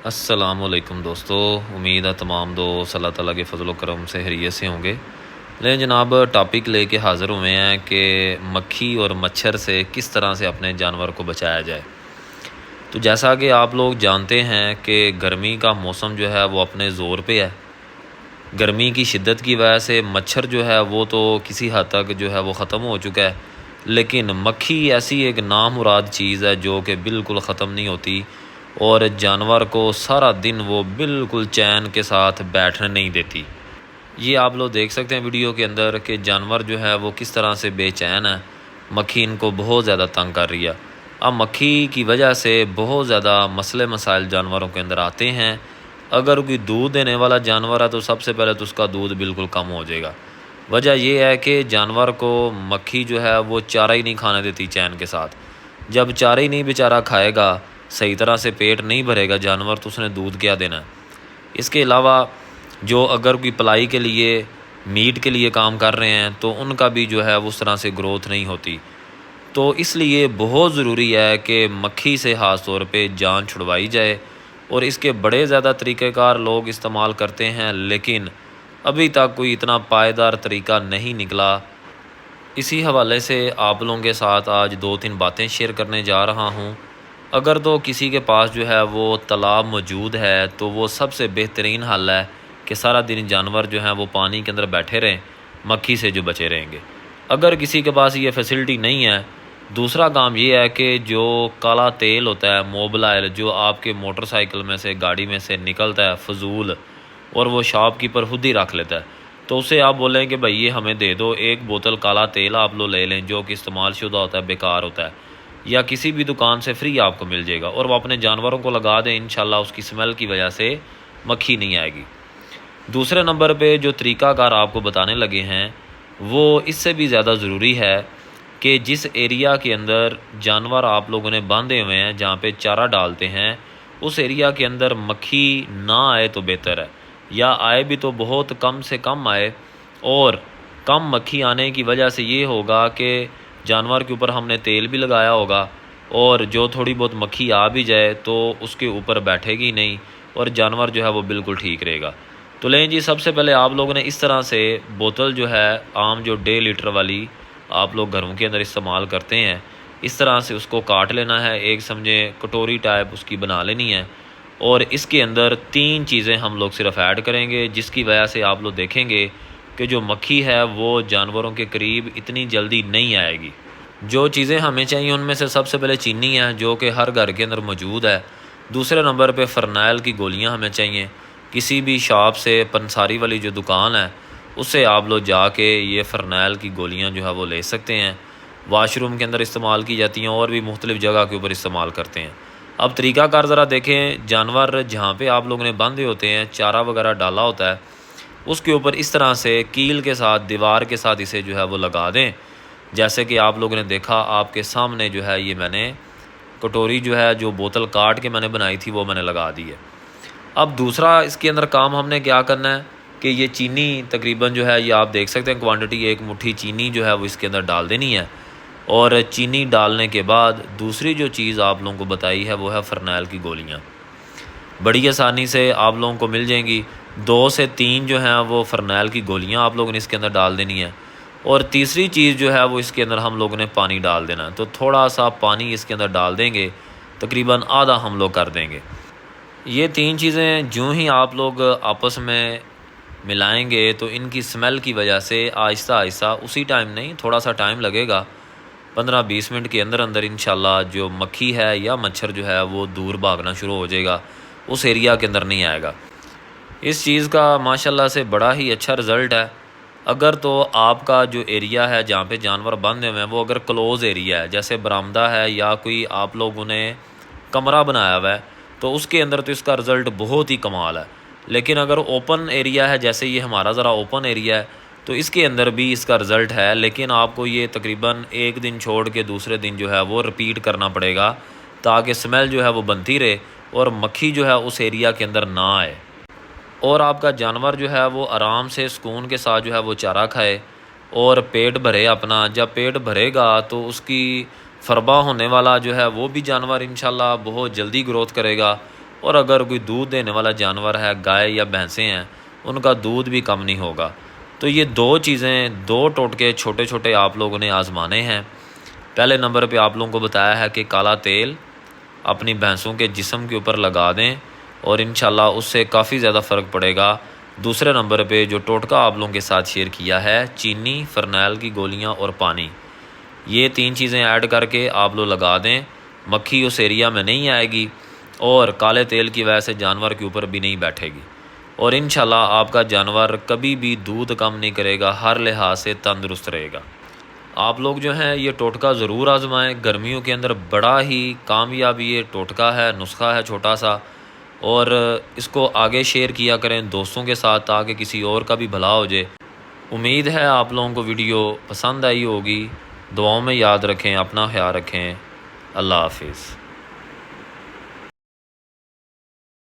السلام علیکم دوستو، امید ہے تمام دوست اللہ تعالیٰ کے فضل و کرم سے خیریت سے ہوں گے۔ لیکن جناب ٹاپک لے کے حاضر ہوئے ہیں کہ مکھی اور مچھر سے کس طرح سے اپنے جانور کو بچایا جائے۔ تو جیسا کہ آپ لوگ جانتے ہیں کہ گرمی کا موسم جو ہے وہ اپنے زور پہ ہے۔ گرمی کی شدت کی وجہ سے مچھر جو ہے وہ تو کسی حد تک جو ہے وہ ختم ہو چکا ہے، لیکن مکھی ایسی ایک نامراد چیز ہے جو کہ بالکل ختم نہیں ہوتی اور جانور کو سارا دن وہ بالکل چین کے ساتھ بیٹھنے نہیں دیتی۔ یہ آپ لوگ دیکھ سکتے ہیں ویڈیو کے اندر کہ جانور جو ہے وہ کس طرح سے بے چین ہے، مکھی ان کو بہت زیادہ تنگ کر رہی ہے۔ اب مکھی کی وجہ سے بہت زیادہ مسئلے مسائل جانوروں کے اندر آتے ہیں۔ اگر کوئی دودھ دینے والا جانور ہے تو سب سے پہلے تو اس کا دودھ بالکل کم ہو جائے گا۔ وجہ یہ ہے کہ جانور کو مکھی جو ہے وہ چارہ ہی نہیں کھانے دیتی چین کے ساتھ۔ جب چارہ ہی نہیں بیچارہ کھائے گا، صحیح طرح سے پیٹ نہیں بھرے گا جانور، تو اس نے دودھ کیا دینا ہے۔ اس کے علاوہ جو اگر کوئی پلائی کے لیے میٹ کے لیے کام کر رہے ہیں تو ان کا بھی جو ہے اس طرح سے گروتھ نہیں ہوتی۔ تو اس لیے بہت ضروری ہے کہ مکھی سے خاص طور پہ جان چھڑوائی جائے، اور اس کے بڑے زیادہ طریقہ کار لوگ استعمال کرتے ہیں، لیکن ابھی تک کوئی اتنا پائیدار طریقہ نہیں نکلا۔ اسی حوالے سے آپ لوگوں کے ساتھ آج 2-3 باتیں شیئر کرنے جا رہا ہوں۔ اگر تو کسی کے پاس جو ہے وہ تالاب موجود ہے تو وہ سب سے بہترین حل ہے کہ سارا دن جانور جو ہیں وہ پانی کے اندر بیٹھے رہیں، مکھی سے جو بچے رہیں گے۔ اگر کسی کے پاس یہ فیسلٹی نہیں ہے، دوسرا کام یہ ہے کہ جو کالا تیل ہوتا ہے، موبلائل، جو آپ کے موٹر سائیکل میں سے گاڑی میں سے نکلتا ہے فضول، اور وہ شاپ کیپر خود ہی رکھ لیتا ہے، تو اسے آپ بولیں کہ بھائی یہ ہمیں دے دو، ایک بوتل کالا تیل آپ لوگ لے لیں جو کہ استعمال شدہ ہوتا ہے، بیکار ہوتا ہے، یا کسی بھی دکان سے فری آپ کو مل جائے گا، اور وہ اپنے جانوروں کو لگا دیں، انشاءاللہ اس کی سمیل کی وجہ سے مکھی نہیں آئے گی۔ دوسرے نمبر پہ جو طریقہ کار آپ کو بتانے لگے ہیں وہ اس سے بھی زیادہ ضروری ہے کہ جس ایریا کے اندر جانور آپ لوگوں نے باندھے ہوئے ہیں، جہاں پہ چارہ ڈالتے ہیں، اس ایریا کے اندر مکھی نہ آئے تو بہتر ہے، یا آئے بھی تو بہت کم سے کم آئے، اور کم مکھی آنے کی وجہ سے یہ ہوگا کہ جانور کے اوپر ہم نے تیل بھی لگایا ہوگا، اور جو تھوڑی بہت مکھی آ بھی جائے تو اس کے اوپر بیٹھے گی نہیں، اور جانور جو ہے وہ بالکل ٹھیک رہے گا۔ تو لیں جی، سب سے پہلے آپ لوگوں نے اس طرح سے بوتل جو ہے عام جو 1.5 لیٹر والی آپ لوگ گھروں کے اندر استعمال کرتے ہیں، اس طرح سے اس کو کاٹ لینا ہے، ایک سمجھیں کٹوری ٹائپ اس کی بنا لینی ہے، اور اس کے اندر 3 چیزیں ہم لوگ صرف ایڈ کریں گے، جس کی وجہ سے آپ لوگ دیکھیں گے کہ جو مکھی ہے وہ جانوروں کے قریب اتنی جلدی نہیں آئے گی۔ جو چیزیں ہمیں چاہیے ان میں سے سب سے پہلے چینی ہے، جو کہ ہر گھر کے اندر موجود ہے۔ دوسرے نمبر پہ فرنائل کی گولیاں ہمیں چاہیے، کسی بھی شاپ سے، پنساری والی جو دکان ہے اس سے آپ لوگ جا کے یہ فرنائل کی گولیاں جو ہے وہ لے سکتے ہیں۔ واش روم کے اندر استعمال کی جاتی ہیں، اور بھی مختلف جگہ کے اوپر استعمال کرتے ہیں۔ اب طریقہ کار ذرا دیکھیں، جانور جہاں پہ آپ لوگوں نے باندھے ہوتے ہیں، چارہ وغیرہ ڈالا ہوتا ہے، اس کے اوپر اس طرح سے کیل کے ساتھ، دیوار کے ساتھ اسے جو ہے وہ لگا دیں، جیسے کہ آپ لوگوں نے دیکھا آپ کے سامنے جو ہے یہ میں نے کٹوری جو ہے جو بوتل کاٹ کے میں نے بنائی تھی وہ میں نے لگا دی ہے۔ اب دوسرا اس کے اندر کام ہم نے کیا کرنا ہے کہ یہ چینی تقریباً جو ہے یہ آپ دیکھ سکتے ہیں کوانٹٹی، ایک مٹھی چینی جو ہے وہ اس کے اندر ڈال دینی ہے، اور چینی ڈالنے کے بعد دوسری جو چیز آپ لوگوں کو بتائی ہے وہ ہے فرنائل کی گولیاں۔ بڑی آسانی سے آپ لوگوں کو مل جائیں گی، 2 سے 3 جو ہیں وہ فرنائل کی گولیاں آپ لوگوں نے اس کے اندر ڈال دینی ہے، اور تیسری چیز جو ہے وہ اس کے اندر ہم لوگوں نے پانی ڈال دینا ہے۔ تو تھوڑا سا پانی اس کے اندر ڈال دیں گے، تقریباً آدھا ہم لوگ کر دیں گے۔ یہ 3 چیزیں جو ہی آپ لوگ آپس میں ملائیں گے تو ان کی سمیل کی وجہ سے آہستہ آہستہ، اسی ٹائم نہیں، تھوڑا سا ٹائم لگے گا، 15-20 منٹ کے اندر اندر انشاءاللہ جو مکھی ہے یا مچھر جو ہے وہ دور بھاگنا شروع ہو جائے گا، اس ایریا کے اندر نہیں آئے گا۔ اس چیز کا ماشاءاللہ سے بڑا ہی اچھا رزلٹ ہے۔ اگر تو آپ کا جو ایریا ہے جہاں پہ جانور باندھے ہوئے ہیں وہ اگر کلوز ایریا ہے، جیسے برآمدہ ہے یا کوئی آپ لوگوں نے کمرہ بنایا ہوا ہے، تو اس کے اندر تو اس کا رزلٹ بہت ہی کمال ہے۔ لیکن اگر اوپن ایریا ہے، جیسے یہ ہمارا ذرا اوپن ایریا ہے، تو اس کے اندر بھی اس کا رزلٹ ہے، لیکن آپ کو یہ تقریباً 1 دن چھوڑ کے دوسرے دن جو ہے وہ رپیٹ کرنا پڑے گا، تاکہ سمیل جو ہے وہ بنتی رہے اور مکھی جو ہے اس ایریا کے اندر نہ آئے، اور آپ کا جانور جو ہے وہ آرام سے سکون کے ساتھ جو ہے وہ چارہ کھائے اور پیٹ بھرے اپنا۔ جب پیٹ بھرے گا تو اس کی فربا ہونے والا جو ہے وہ بھی جانور انشاءاللہ بہت جلدی گروتھ کرے گا، اور اگر کوئی دودھ دینے والا جانور ہے، گائے یا بھینسیں ہیں، ان کا دودھ بھی کم نہیں ہوگا۔ تو یہ دو چیزیں، دو ٹوٹکے چھوٹے چھوٹے آپ لوگوں نے آزمانے ہیں۔ پہلے نمبر پہ آپ لوگوں کو بتایا ہے کہ کالا تیل اپنی بھینسوں کے جسم کے اوپر لگا دیں اور انشاءاللہ اس سے کافی زیادہ فرق پڑے گا۔ دوسرے نمبر پہ جو ٹوٹکا آپ لوگوں کے ساتھ شیئر کیا ہے، چینی، فرنیل کی گولیاں اور پانی، یہ 3 چیزیں ایڈ کر کے آپ لوگ لگا دیں، مکھی اس ایریا میں نہیں آئے گی اور کالے تیل کی وجہ سے جانور کے اوپر بھی نہیں بیٹھے گی، اور انشاءاللہ آپ کا جانور کبھی بھی دودھ کم نہیں کرے گا، ہر لحاظ سے تندرست رہے گا۔ آپ لوگ جو ہیں یہ ٹوٹکا ضرور آزمائیں، گرمیوں کے اندر بڑا ہی کامیاب یہ ٹوٹکا ہے، نسخہ ہے چھوٹا سا، اور اس کو آگے شیئر کیا کریں دوستوں کے ساتھ تاکہ کسی اور کا بھی بھلا ہو جائے۔ امید ہے آپ لوگوں کو ویڈیو پسند آئی ہوگی، دعاؤں میں یاد رکھیں، اپنا خیال رکھیں، اللہ حافظ۔